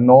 9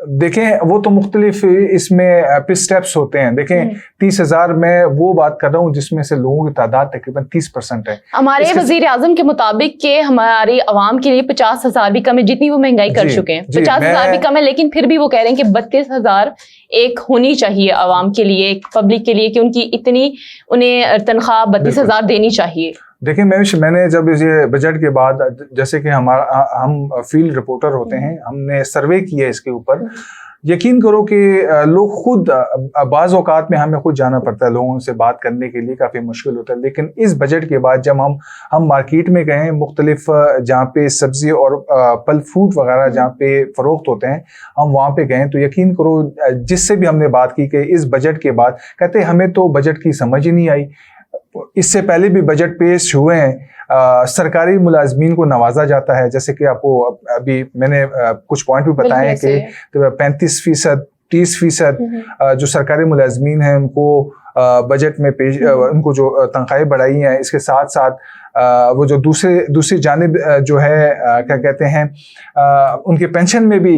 دیکھیں وہ تو مختلف اس میں اسٹیپس ہوتے ہیں. دیکھیں 30,000 میں وہ بات کر رہا ہوں جس میں سے لوگوں کی تعداد تقریباً 30% ہے. ہمارے وزیر اعظم کے مطابق کہ ہماری عوام کے لیے 50,000 بھی کم ہے, جتنی وہ مہنگائی کر چکے ہیں 50,000 بھی کم ہے, لیکن پھر بھی وہ کہہ رہے ہیں کہ 32,000 ایک ہونی چاہیے عوام کے لیے, ایک پبلک کے لیے, کہ ان کی اتنی انہیں تنخواہ 32,000 دینی چاہیے. دیکھیں میں نے جب یہ بجٹ کے بعد, جیسے کہ ہم فیلڈ رپورٹر ہوتے ہیں, ہم نے سروے کیا اس کے اوپر, یقین کرو کہ لوگ خود بعض اوقات میں ہمیں خود جانا پڑتا ہے لوگوں سے بات کرنے کے لیے, کافی مشکل ہوتا ہے. لیکن اس بجٹ کے بعد جب ہم مارکیٹ میں گئے, مختلف جہاں پہ سبزی اور پھل فروٹ وغیرہ جہاں پہ فروخت ہوتے ہیں, ہم وہاں پہ گئے, تو یقین کرو جس سے بھی ہم نے بات کی کہ اس بجٹ کے بعد, کہتے ہمیں تو بجٹ کی سمجھ ہی نہیں آئی. اس سے پہلے بھی بجٹ پیش ہوئے ہیں, سرکاری ملازمین کو نوازا جاتا ہے, جیسے کہ آپ کو ابھی میں نے کچھ پوائنٹ بھی بتائے ہیں کہ 35%, 30% جو سرکاری ملازمین ہیں ان کو بجٹ میں ان کو جو تنخواہیں بڑھائی ہیں, اس کے ساتھ ساتھ وہ جو دوسری جانب جو ہے کیا کہتے ہیں ان کے پینشن میں بھی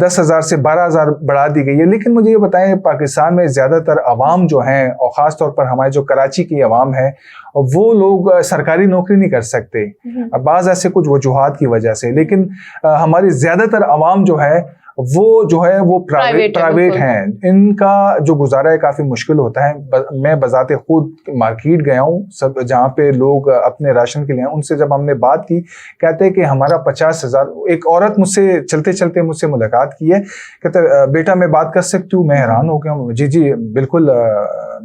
10,000 سے 12,000 بڑھا دی گئی ہے. لیکن مجھے یہ بتائیں, پاکستان میں زیادہ تر عوام جو ہیں, اور خاص طور پر ہمارے جو کراچی کی عوام ہے, وہ لوگ سرکاری نوکری نہیں کر سکتے بعض ایسے کچھ وجوہات کی وجہ سے. لیکن ہماری زیادہ تر عوام جو ہے وہ پرائیویٹ ہیں, ان کا جو گزارا ہے کافی مشکل ہوتا ہے. میں بذات خود مارکیٹ گیا ہوں, سب جہاں پہ لوگ اپنے راشن کے لیے ہیں, ان سے جب ہم نے بات کی, کہتے ہیں کہ ہمارا 50,000. ایک عورت مجھ سے چلتے مجھ سے ملاقات کی ہے, کہتے بیٹا میں بات کر سکتی ہوں. میں حیران ہو گیا ہوں. جی بالکل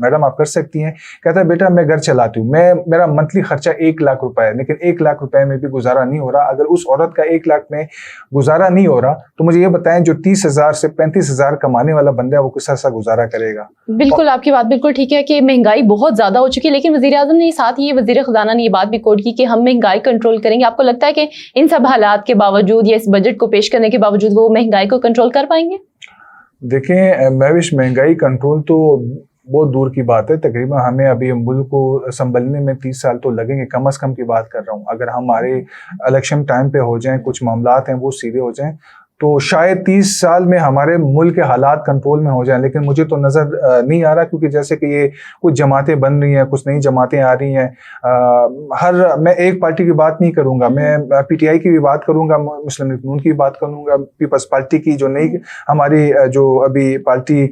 میڈم آپ کر سکتی ہیں. کہتا ہے بیٹا میں گھر چلاتی ہوں, میرا منتھلی خرچہ 1 لاکھ روپے ہے, لیکن 1 لاکھ روپے میں بھی گزارا نہیں ہو رہا. اگر اس عورت کا 1 لاکھ میں گزارا نہیں ہو رہا تو مجھے یہ بتائیں جو 30,000 سے 35,000 کمانے والا بندہ ہے وہ کس طرح گزارا کرے گا. بالکل آپ کی بات بالکل ٹھیک ہے کہ مہنگائی بہت زیادہ ہو چکی ہے, لیکن وزیر اعظم نے ساتھ ہی وزیر خزانہ نے یہ بات بھی کوٹ کی کہ ہم مہنگائی کنٹرول کریں گے. آپ کو لگتا ہے کہ ان سب حالات کے باوجود یا اس بجٹ کو پیش کرنے کے باوجود وہ مہنگائی کو کنٹرول کر پائیں گے؟ دیکھیں مہوش, مہنگائی کنٹرول تو بہت دور کی بات ہے. تقریباً ہمیں ابھی ملک کو سنبھلنے میں 30 سال تو لگیں گے, کم از کم کی بات کر رہا ہوں. اگر ہمارے الیکشن ٹائم پہ ہو جائیں, کچھ معاملات ہیں وہ سیدھے ہو جائیں, تو شاید 30 سال میں ہمارے ملک کے حالات کنٹرول میں ہو جائیں. لیکن مجھے تو نظر نہیں آ رہا, کیونکہ جیسے کہ یہ کچھ جماعتیں بن رہی ہیں, کچھ نئی جماعتیں آ رہی ہیں. میں ایک پارٹی کی بات نہیں کروں گا, میں PTI کی بھی بات کروں گا, مسلم لیگ نون کی بات کروں گا, پیپلز پارٹی کی جو نئی ہماری جو ابھی پارٹی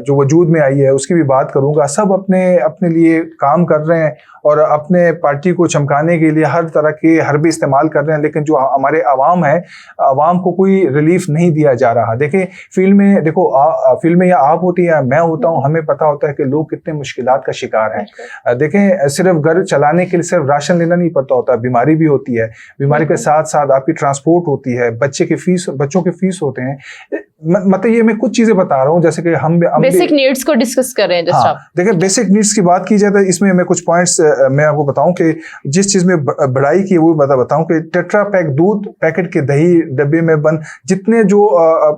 جو وجود میں آئی ہے اس کی بھی بات کروں گا. سب اپنے لیے کام کر رہے ہیں اور اپنے پارٹی کو چمکانے کے لیے ہر طرح کے حربے استعمال کر رہے ہیں. لیکن جو ہمارے عوام ہے, عوام کو کوئی ریلیف نہیں دیا جا رہا. دیکھیں فیلڈ میں, دیکھو فیلڈ میں یا آپ ہوتی ہیں یا میں ہوتا ہوں, ہمیں پتا ہوتا ہے کہ لوگ کتنے مشکلات کا شکار ہیں. دیکھیں صرف گھر چلانے کے لیے صرف راشن لینا نہیں پڑتا ہوتا, بیماری بھی ہوتی ہے, بیماری کے ساتھ ساتھ آپ کی ٹرانسپورٹ ہوتی ہے, بچوں کے فیس ہوتے ہیں. مطلب یہ میں کچھ چیزیں بتا رہا ہوں جیسے کہ ہم بیسک نیڈز کو ڈسکس کر رہے ہیں. ہاں دیکھیں بیسک نیڈز کی بات کی جائے تو اس میں کچھ پوائنٹس میں آپ کو بتاؤں کہ جس چیز میں بڑائی کی وہ بتاؤں کہ ٹیٹرا پیک دودھ, پیکٹ کے دہی, ڈبے میں بند جتنے جو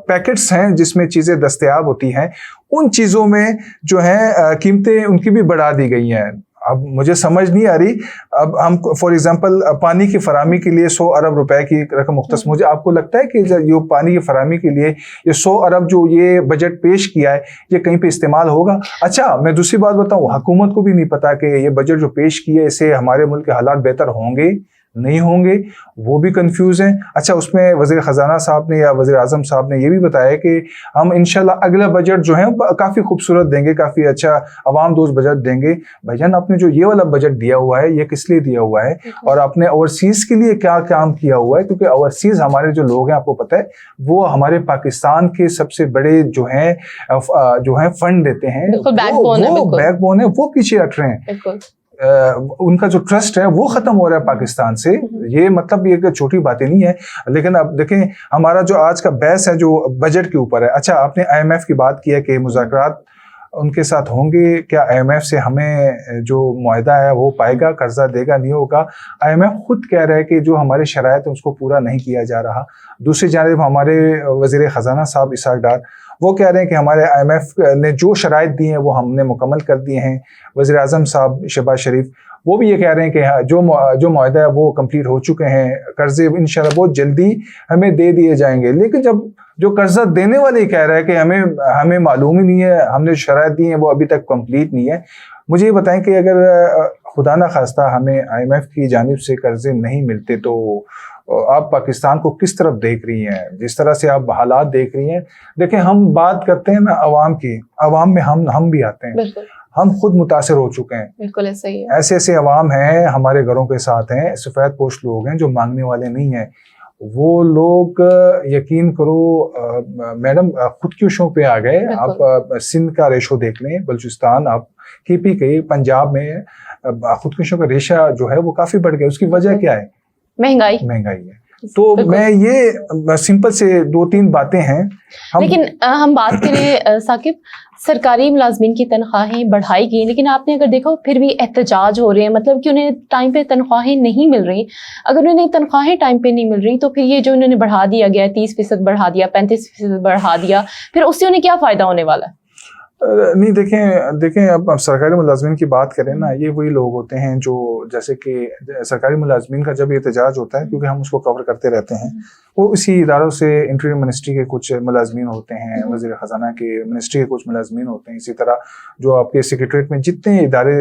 پیکٹس ہیں جس میں چیزیں دستیاب ہوتی ہیں, ان چیزوں میں جو ہیں قیمتیں ان کی بھی بڑھا دی گئی ہیں. اب مجھے سمجھ نہیں آ رہی, اب ہم فار ایگزامپل پانی کی فراہمی کے لیے 100 ارب روپے کی رقم مختص, مجھے آپ کو لگتا ہے کہ یہ پانی کی فراہمی کے لیے یہ 100 ارب جو یہ بجٹ پیش کیا ہے یہ کہیں پہ استعمال ہوگا؟ اچھا میں دوسری بات بتاؤں, حکومت کو بھی نہیں پتا کہ یہ بجٹ جو پیش کیا ہے اس سے ہمارے ملک کے حالات بہتر ہوں گے نہیں ہوں گے, وہ بھی کنفیوز ہیں. اچھا اس میں وزیر خزانہ صاحب نے یا وزیر اعظم صاحب نے یہ بھی بتایا کہ ہم انشاءاللہ اگلا بجٹ جو ہے کافی خوبصورت دیں گے, کافی اچھا عوام دوست بجٹ دیں گے. بھائی جان آپ نے جو یہ والا بجٹ دیا ہوا ہے یہ کس لیے دیا ہوا ہے, اور آپ نے اوورسیز کے لیے کیا کام کیا ہوا ہے؟ کیونکہ اوورسیز ہمارے جو لوگ ہیں آپ کو پتہ ہے وہ ہمارے پاکستان کے سب سے بڑے جو ہیں فنڈ دیتے ہیں, وہ بیک بون ہے, وہ پیچھے ہٹ رہے ہیں. ان کا جو ٹرسٹ ہے وہ ختم ہو رہا ہے پاکستان سے. یہ مطلب یہ چھوٹی باتیں نہیں ہے. لیکن اب دیکھیں ہمارا جو آج کا بحث ہے جو بجٹ کے اوپر ہے. اچھا آپ نے IMF کی بات کی ہے کہ مذاکرات ان کے ساتھ ہوں گے, کیا IMF سے ہمیں جو معاہدہ ہے وہ پائے گا, قرضہ دے گا, نہیں ہوگا؟ IMF خود کہہ رہا ہے کہ جو ہمارے شرائط ہیں اس کو پورا نہیں کیا جا رہا. دوسری جانب ہمارے وزیر خزانہ صاحب اسحاق ڈار وہ کہہ رہے ہیں کہ ہمارے IMF نے جو شرائط دی ہیں وہ ہم نے مکمل کر دیے ہیں. وزیر اعظم صاحب شہباز شریف وہ بھی یہ کہہ رہے ہیں کہ جو معاہدہ ہے وہ کمپلیٹ ہو چکے ہیں, قرضے انشاءاللہ بہت جلدی ہمیں دے دیے جائیں گے. لیکن جب جو قرضہ دینے والے کہہ رہا ہے کہ ہمیں معلوم ہی نہیں ہے, ہم نے شرائط دی ہیں وہ ابھی تک کمپلیٹ نہیں ہے. مجھے یہ بتائیں کہ اگر خدا نہ خواستہ ہمیں IMF کی جانب سے قرضے نہیں ملتے تو آپ پاکستان کو کس طرف دیکھ رہی ہیں؟ جس طرح سے آپ حالات دیکھ رہی ہیں, دیکھیں ہم بات کرتے ہیں نا عوام کی, عوام میں ہم بھی آتے ہیں. بالکل ہم خود متاثر ہو چکے ہیں. بالکل ایسا ہی ہے. ایسے عوام ہیں ہمارے گھروں کے ساتھ ہیں, سفید پوش لوگ ہیں جو مانگنے والے نہیں ہیں. وہ لوگ یقین کرو میڈم خودکشیوں پہ آ گئے. آپ سندھ کا ریشو دیکھ لیں, بلوچستان, آپ KP کے پنجاب میں خودکشیوں کا ریشہ جو ہے وہ کافی بڑھ گیا. اس کی وجہ کیا ہے؟ مہنگائی ہے. تو میں یہ سمپل سے 2-3 باتیں ہیں. لیکن ہم بات کریں ثاقب, سرکاری ملازمین کی تنخواہیں بڑھائی گئی, لیکن آپ نے اگر دیکھا پھر بھی احتجاج ہو رہے ہیں, مطلب کہ انہیں ٹائم پہ تنخواہیں نہیں مل رہی. اگر انہیں تنخواہیں ٹائم پہ نہیں مل رہی تو پھر یہ جو انہوں نے بڑھا دیا گیا 30% بڑھا دیا, 35% بڑھا دیا, پھر اس سے انہیں کیا فائدہ ہونے والا ہے؟ نہیں دیکھیں اب سرکاری ملازمین کی بات کریں نا, یہ وہی لوگ ہوتے ہیں جو جیسے کہ سرکاری ملازمین کا جب احتجاج ہوتا ہے, کیونکہ ہم اس کو کور کرتے رہتے ہیں, وہ اسی اداروں سے انٹیریئر منسٹری کے کچھ ملازمین ہوتے ہیں, وزیر خزانہ کے منسٹری کے کچھ ملازمین ہوتے ہیں, اسی طرح جو آپ کے سیکریٹریٹ میں جتنے ادارے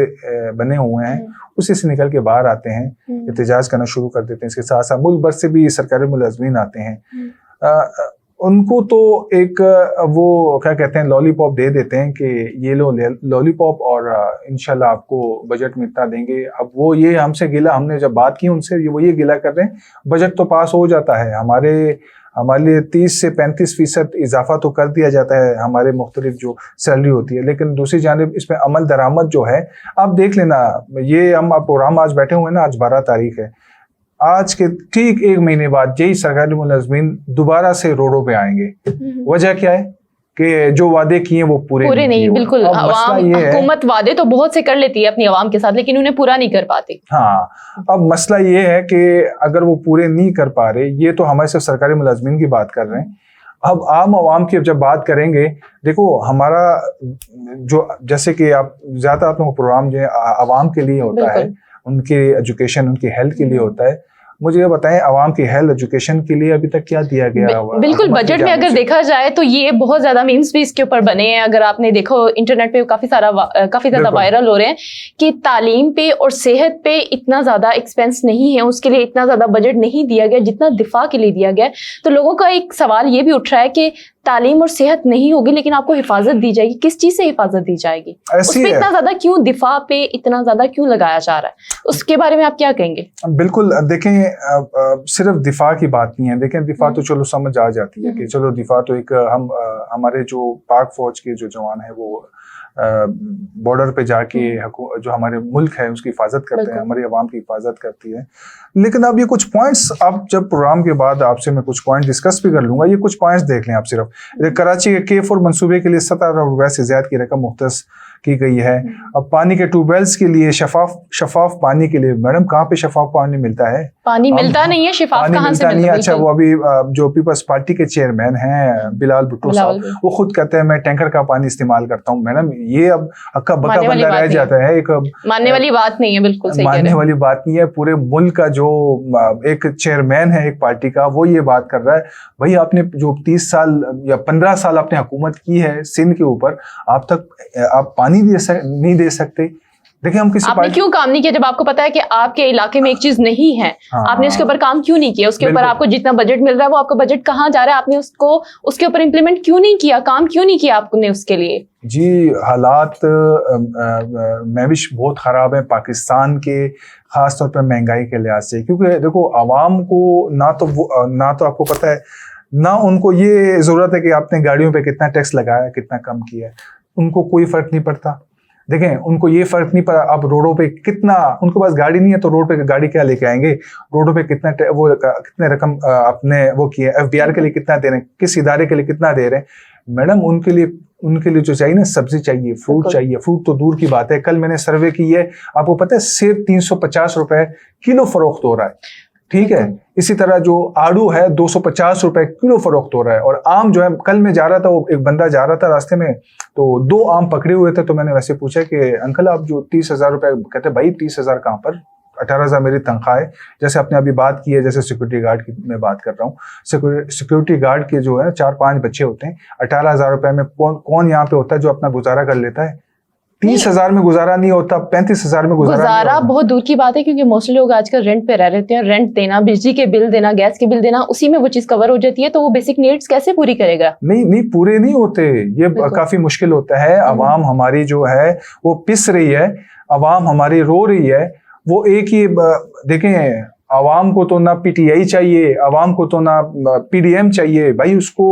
بنے ہوئے ہیں اسی سے نکل کے باہر آتے ہیں, احتجاج کرنا شروع کر دیتے ہیں. اس کے ساتھ ساتھ ملک بھر سے بھی سرکاری ملازمین آتے ہیں. ان کو تو ایک وہ کیا کہتے ہیں لالی پاپ دے دیتے ہیں کہ یہ لو لالی پاپ اور انشاءاللہ آپ کو بجٹ میں اتنا دیں گے. اب وہ یہ ہم سے گلا, ہم نے جب بات کی ان سے وہ یہ گلا کر رہے ہیں بجٹ تو پاس ہو جاتا ہے, ہمارے لیے 30 سے 35% اضافہ تو کر دیا جاتا ہے ہمارے مختلف جو سیلری ہوتی ہے, لیکن دوسری جانب اس میں عمل درآمد جو ہے آپ دیکھ لینا. یہ ہم پروگرام آج بیٹھے ہوئے ہیں نا, آج 12 تاریخ ہے, آج کے ٹھیک 1 مہینے بعد یہی سرکاری ملازمین دوبارہ سے روڈوں پہ آئیں گے. وجہ کیا ہے کہ جو وعدے کیے وہ پورے نہیں. بالکل, حکومت وعدے تو بہت سے کر لیتی ہے اپنی عوام کے ساتھ, لیکن انہیں پورا نہیں کر پاتی. ہاں, اب مسئلہ یہ ہے کہ اگر وہ پورے نہیں کر پا رہے, یہ تو ہمارے صرف سرکاری ملازمین کی بات کر رہے ہیں, اب عام عوام کی جب بات کریں گے, دیکھو ہمارا جو جیسے کہ آپ زیادہ آپ لوگوں کا پروگرام جو ہے عوام کے لیے ہوتا ہے, ان کے ایجوکیشن, ان کی ہیلتھ کے لیے ہوتا ہے. مجھے یہ بتائیں عوام کی ہیلتھ ایجوکیشن کے لیے ابھی تک کیا دیا گیا؟ بالکل بجٹ میں اگر دیکھا جائے تو یہ بہت زیادہ میمز بھی اس کے اوپر بنے ہیں. اگر آپ نے دیکھو انٹرنیٹ پہ کافی زیادہ وائرل ہو رہے ہیں کہ تعلیم پہ اور صحت پہ اتنا زیادہ ایکسپینس نہیں ہے, اس کے لیے اتنا زیادہ بجٹ نہیں دیا گیا جتنا دفاع کے لیے دیا گیا. تو لوگوں کا ایک سوال یہ بھی اٹھ رہا ہے کہ تعلیم اور صحت نہیں ہوگی لیکن آپ کو حفاظت دی جائے گی, کس چیز سے حفاظت دی جائے گی؟ اس پہ اتنا زیادہ کیوں, دفاع پہ اتنا زیادہ کیوں لگایا جا رہا ہے, اس کے بارے میں آپ کیا کہیں گے؟ بالکل, دیکھیں صرف دفاع کی بات نہیں ہے. دیکھیں دفاع تو چلو سمجھ آ جاتی ہے کہ چلو دفاع تو ایک ہمارے جو پاک فوج کے جو جوان ہیں وہ بارڈر پہ جا کے جو ہمارے ملک ہے اس کی حفاظت کرتے ہیں, ہماری عوام کی حفاظت کرتی ہے. لیکن اب یہ کچھ پوائنٹس, اب جب پروگرام کے بعد آپ سے میں کچھ پوائنٹ ڈسکس بھی کر لوں گا, یہ کچھ پوائنٹس دیکھ لیں آپ. صرف کراچی کے K4 منصوبے کے لیے 17 ارب روپے سے زیادہ کی رقم مختص کی گئی ہے. اب پانی کے ٹیوب ویلز کے لیے شفاف پانی کے لیے, میڈم کہاں پہ شفاف پانی ملتا ہے؟ پانی ملتا نہیں ہے, شفاف کہاں سے ملتا ہے؟ اچھا, وہ ابھی جو پیپلز پارٹی کے چیئرمین ہیں بلال بھٹو صاحب, وہ خود کہتے ہیں میں ٹینکر کا پانی استعمال کرتا ہوں. میڈم یہ اب ہکا بکا بندہ رہ جاتا ہے, ایک ماننے والی بات نہیں ہے. بالکل صحیح, ماننے والی بات نہیں ہے. پورے ملک کا جو ایک چیئرمین ہے ایک پارٹی کا, وہ یہ بات کر رہا ہے بھائی آپ نے جو 30 سال یا 15 سال آپ نے حکومت کی ہے سندھ کے اوپر, آپ تک آپ پانی نہیں دے سکتے. دیکھیں ہم کسی آپ نے کیوں کام نہیں کیا جب آپ کو پتا ہے کہ آپ کے علاقے میں ایک چیز نہیں ہے, آپ نے اس کے اوپر کام کیوں نہیں کیا؟ اس کے اوپر آپ کو جتنا بجٹ مل رہا ہے وہ آپ کا بجٹ کہاں جا رہا ہے, آپ نے اس کے اوپر امپلیمنٹ کیوں نہیں کیا, کام کیوں نہیں کیا آپ نے اس کے لیے؟ جی حالات معیشت بہت خراب ہیں پاکستان کے, خاص طور پر مہنگائی کے لحاظ سے. کیونکہ دیکھو عوام کو نہ تو آپ کو پتہ ہے, نہ ان کو یہ ضرورت ہے کہ آپ نے گاڑیوں پہ کتنا ٹیکس لگایا, کتنا کم کیا ہے, ان کو کوئی فرق نہیں پڑتا. دیکھیں ان کو یہ فرق نہیں پڑا آپ روڈوں پہ کتنا, ان کے پاس گاڑی نہیں ہے تو روڈ پہ گاڑی کیا لے کے آئیں گے, روڈوں پہ کتنے رقم اپنے وہ کیے, FBR کے لیے کتنا دے رہے ہیں, کس ادارے کے لیے کتنا دے رہے ہیں. میڈم ان کے لیے جو چاہیے نا, سبزی چاہیے, فروٹ چاہیے. فروٹ تو دور کی بات ہے, کل میں نے سروے کی ہے, آپ کو پتہ ہے سیب 350 روپے کلو فروخت ہو رہا ہے. ٹھیک ہے. اسی طرح جو آڑو ہے 250 روپے کلو فروخت ہو رہا ہے. اور آم جو ہے, کل میں جا رہا تھا, وہ ایک بندہ جا رہا تھا راستے میں, تو 2 آم پکڑے ہوئے تھے, تو میں نے ویسے پوچھا کہ انکل آپ جو 30,000 روپے, کہتے بھائی 30,000 کہاں پر, 18,000 میری تنخواہ ہے. جیسے آپ نے ابھی بات کی ہے, جیسے سیکورٹی گارڈ کی میں بات کر رہا ہوں, سیکورٹی گارڈ کے جو ہے 4-5 بچے ہوتے ہیں, 18,000 روپے میں کون یہاں پہ ہوتا ہے جو اپنا گزارا کر لیتا ہے؟ 30,000 میں گزارا نہیں ہوتا, 35,000 میں گزارا بہت دور کی بات ہے, کیونکہ موسٹلی لوگ آج کل رینٹ پہ رہ رہتے ہیں. رینٹ دینا, بجلی کے بل دینا, گیس کے بل دینا, اسی میں وہ چیز کور ہو جاتی ہے, تو وہ بیسک نیڈس کیسے پوری کرے گا؟ نہیں پورے نہیں ہوتے, یہ کافی مشکل ہوتا ہے. عوام ہماری جو ہے وہ پس رہی ہے, عوام ہماری رو رہی ہے. وہ ایک ہی دیکھیں, عوام کو تو نہ پی ٹی آئی چاہیے, عوام کو تو نہ پی ڈی ایم چاہیے. بھائی اس کو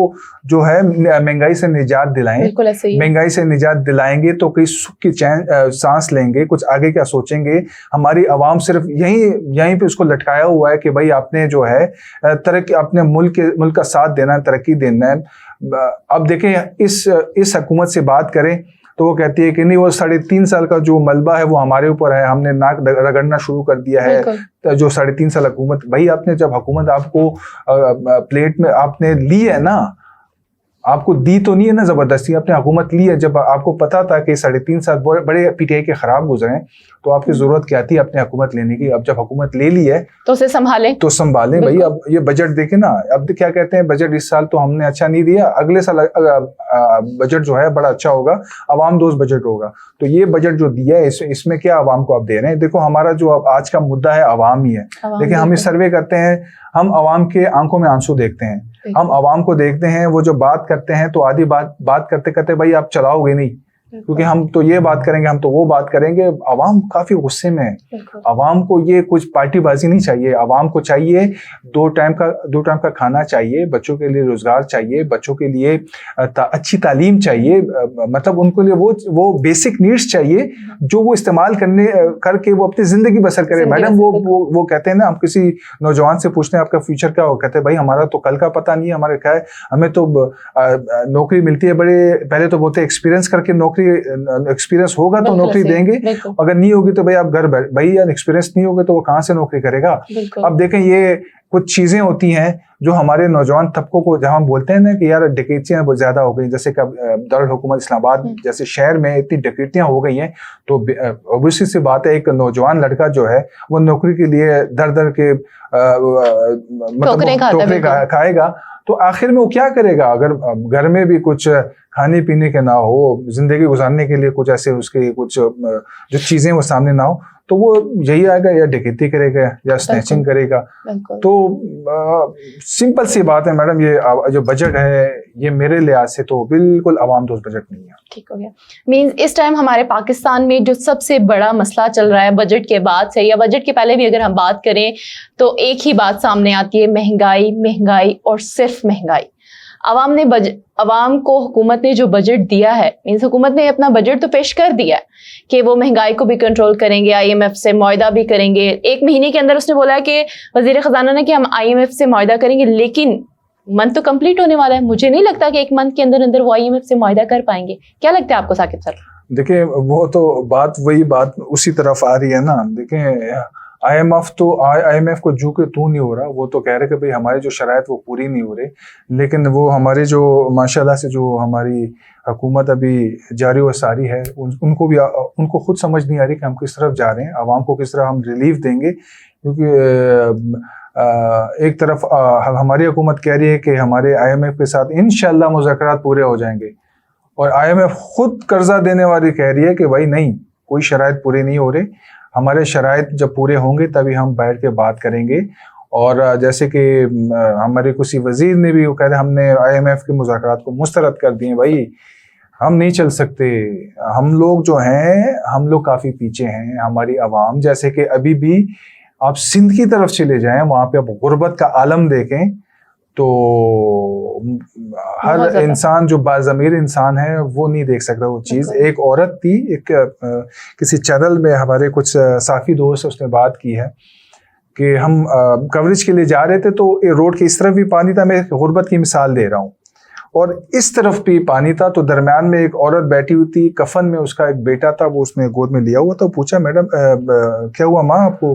جو ہے مہنگائی سے نجات دلائیں, مہنگائی سے نجات دلائیں گے تو کئی سکھ کی سانس لیں گے, کچھ آگے کیا سوچیں گے. ہماری عوام صرف یہیں پہ اس کو لٹکایا ہوا ہے کہ بھائی آپ نے جو ہے ترقی, اپنے ملک کا ساتھ دینا ہے, ترقی دینا ہے. اب دیکھیں اس حکومت سے بات کریں تو وہ کہتی ہے کہ نہیں, وہ 3.5 سال کا جو ملبہ ہے وہ ہمارے اوپر ہے, ہم نے ناک رگڑنا شروع کر دیا ہے. جو 3.5 سال حکومت, بھائی آپ نے جب حکومت آپ کو پلیٹ میں آپ نے لی ہے نا, آپ کو دی تو نہیں ہے نا زبردستی, آپ نے حکومت لی ہے. جب آپ کو پتا تھا کہ 3.5 سال بڑے پی ٹی آئی کے خراب گزرے ہیں, تو آپ کی ضرورت کیا تھی اپنے حکومت لینے کی؟ اب جب حکومت لے لی ہے تو اسے سنبھالیں. بھائی اب یہ بجٹ دیکھیں نا, اب کیا کہتے ہیں, بجٹ اس سال تو ہم نے اچھا نہیں دیا, اگلے سال بجٹ جو ہے بڑا اچھا ہوگا, عوام دوست بجٹ ہوگا. تو یہ بجٹ جو دیا ہے اس میں کیا عوام کو آپ دے رہے ہیں؟ دیکھو ہمارا جو آج کا مدعا ہے عوام ہی ہے. دیکھیں ہم اس سروے کرتے ہیں, ہم عوام کے آنکھوں میں آنسو دیکھتے ہیں, ہم عوام کو دیکھتے ہیں, وہ جو بات کرتے ہیں تو آدھی بات کرتے کرتے بھائی آپ چلاؤ گے نہیں, کیونکہ ہم تو یہ بات کریں گے, ہم تو وہ بات کریں گے. عوام کافی غصے میں ہے. عوام کو یہ کچھ پارٹی بازی نہیں چاہیے, عوام کو چاہیے 2 ٹائم کا کھانا چاہیے, بچوں کے لیے روزگار چاہیے, بچوں کے لیے اچھی تعلیم چاہیے, مطلب ان کے لیے وہ بیسک نیڈس چاہیے جو وہ استعمال کر کے وہ اپنی زندگی بسر کرے. میڈم وہ کہتے ہیں نا, ہم کسی نوجوان سے پوچھتے ہیں آپ کا فیوچر کیا ہو, کہتے ہیں بھائی ہمارا تو کل کا پتہ نہیں ہے, ہمارے کیا ہے, ہمیں تو نوکری ملتی ہے, پہلے تو بولتے ایکسپیرینس کر کے ایکسپیرینس ہوگا تو نوکری دیں گے, اگر نہیں ہوگی تو بھائی آپ گھر بیٹھ, بھائی یار ایکسپیرینس نہیں ہوگا تو وہ کہاں سے نوکری کرے گا. اب دیکھیں یہ کچھ چیزیں ہوتی ہیں جو ہمارے نوجوان طبقوں کو, جہاں بولتے ہیں نا کہ یار ڈکیتیاں بہت زیادہ ہو گئی, جیسے کہ دارالحکومت اسلام آباد جیسے شہر میں اتنی ڈکیتیاں ہو گئی ہیں, تو اوبویسلی سی بات ہے ایک نوجوان لڑکا جو ہے وہ نوکری کے لیے در کے مطلب ٹوکرے کھائے گا, تو آخر میں وہ کیا کرے گا؟ اگر گھر میں بھی کچھ کھانے پینے کے نہ ہو, زندگی گزارنے کے لیے کچھ ایسے اس کے کچھ جو چیزیں وہ سامنے نہ ہو, تو وہ یہی آئے گا, یا ڈکیتی کرے گا یا اسنیچنگ کرے گا. تو سمپل سی بات ہے میڈم, یہ جو بجٹ ہے یہ میرے لحاظ سے تو بالکل عوام دوست بجٹ نہیں ہے. ٹھیک ہو گیا. مینز اس ٹائم ہمارے پاکستان میں جو سب سے بڑا مسئلہ چل رہا ہے بجٹ کے بعد سے, یا بجٹ کے پہلے بھی اگر ہم بات کریں تو ایک ہی بات سامنے آتی ہے, مہنگائی اور صرف مہنگائی. عوام کو حکومت نے جو بجٹ دیا ہے, مینز حکومت نے اپنا بجٹ تو پیش کر دیا ہے کہ وہ مہنگائی کو بھی کنٹرول کریں گے, IMF سے معاہدہ بھی کریں گے. 1 مہینے کے اندر اس نے بولا ہے کہ وزیر خزانہ نے کہ ہم IMF سے معاہدہ کریں گے, لیکن منتھ تو کمپلیٹ ہونے والا ہے. مجھے نہیں لگتا کہ 1 منتھ کے اندر وہ IMF سے معاہدہ کر پائیں گے. کیا لگتا ہے آپ کو ثاقب سر؟ دیکھیں وہ تو وہی بات اسی طرف آ رہی ہے نا. دیکھیں IMF کو جو کہ تو نہیں ہو رہا, وہ تو کہہ رہے کہ بھئی ہماری جو شرائط وہ پوری نہیں ہو رہی, لیکن وہ ہمارے جو ماشاءاللہ سے جو ہماری حکومت ابھی جاری و ساری ہے, ان کو خود سمجھ نہیں آ رہی کہ ہم کس طرف جا رہے ہیں, عوام کو کس طرح ہم ریلیف دیں گے. کیونکہ ایک طرف ہماری حکومت کہہ رہی ہے کہ ہمارے IMF کے ساتھ انشاءاللہ مذاکرات پورے ہو جائیں گے, اور IMF خود قرضہ دینے والی کہہ رہی ہے کہ بھائی نہیں, کوئی شرائط پوری نہیں ہو رہی, ہمارے شرائط جب پورے ہوں گے تبھی ہم بیٹھ کے بات کریں گے. اور جیسے کہ ہمارے کسی وزیر نے بھی وہ کہہ رہے ہم نے IMF کے مذاکرات کو مسترد کر دیے. بھائی ہم نہیں چل سکتے, ہم لوگ جو ہیں ہم لوگ کافی پیچھے ہیں. ہماری عوام, جیسے کہ ابھی بھی آپ سندھ کی طرف چلے جائیں, وہاں پہ آپ غربت کا عالم دیکھیں, تو ہر انسان جو باضمیر انسان ہے وہ نہیں دیکھ سکتا وہ چیز. ایک عورت تھی, ایک کسی چینل میں ہمارے کچھ صحافی دوست اس نے بات کی ہے کہ ہم کوریج کے لیے جا رہے تھے, تو روڈ کے اس طرف بھی پانی تھا, میں غربت کی مثال دے رہا ہوں, اور اس طرف بھی پانی تھا, تو درمیان میں ایک عورت بیٹھی ہوئی تھی, کفن میں اس کا ایک بیٹا تھا, وہ اس نے گود میں لیا ہوا تھا. پوچھا میڈم کیا ہوا ماں آپ کو,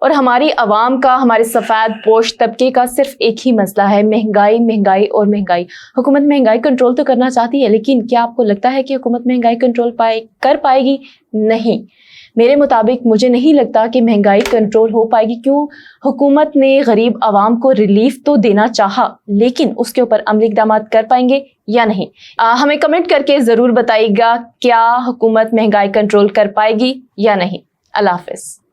اور ہماری عوام کا، ہمارے سفید پوش طبقے کا صرف ایک ہی مسئلہ ہے، مہنگائی، مہنگائی اور مہنگائی۔ حکومت مہنگائی کنٹرول تو کرنا چاہتی ہے، لیکن کیا آپ کو لگتا ہے کہ حکومت مہنگائی کنٹرول کر پائے گی؟ نہیں، میرے مطابق مجھے نہیں لگتا کہ مہنگائی کنٹرول ہو پائے گی۔ کیوں؟ حکومت نے غریب عوام کو ریلیف تو دینا چاہا، لیکن اس کے اوپر عملی اقدامات کر پائیں گے یا نہیں؟ ہمیں کمنٹ کر کے ضرور بتائیے گا، کیا حکومت مہنگائی کنٹرول کر پائے گی یا نہیں؟ اللہ حافظ۔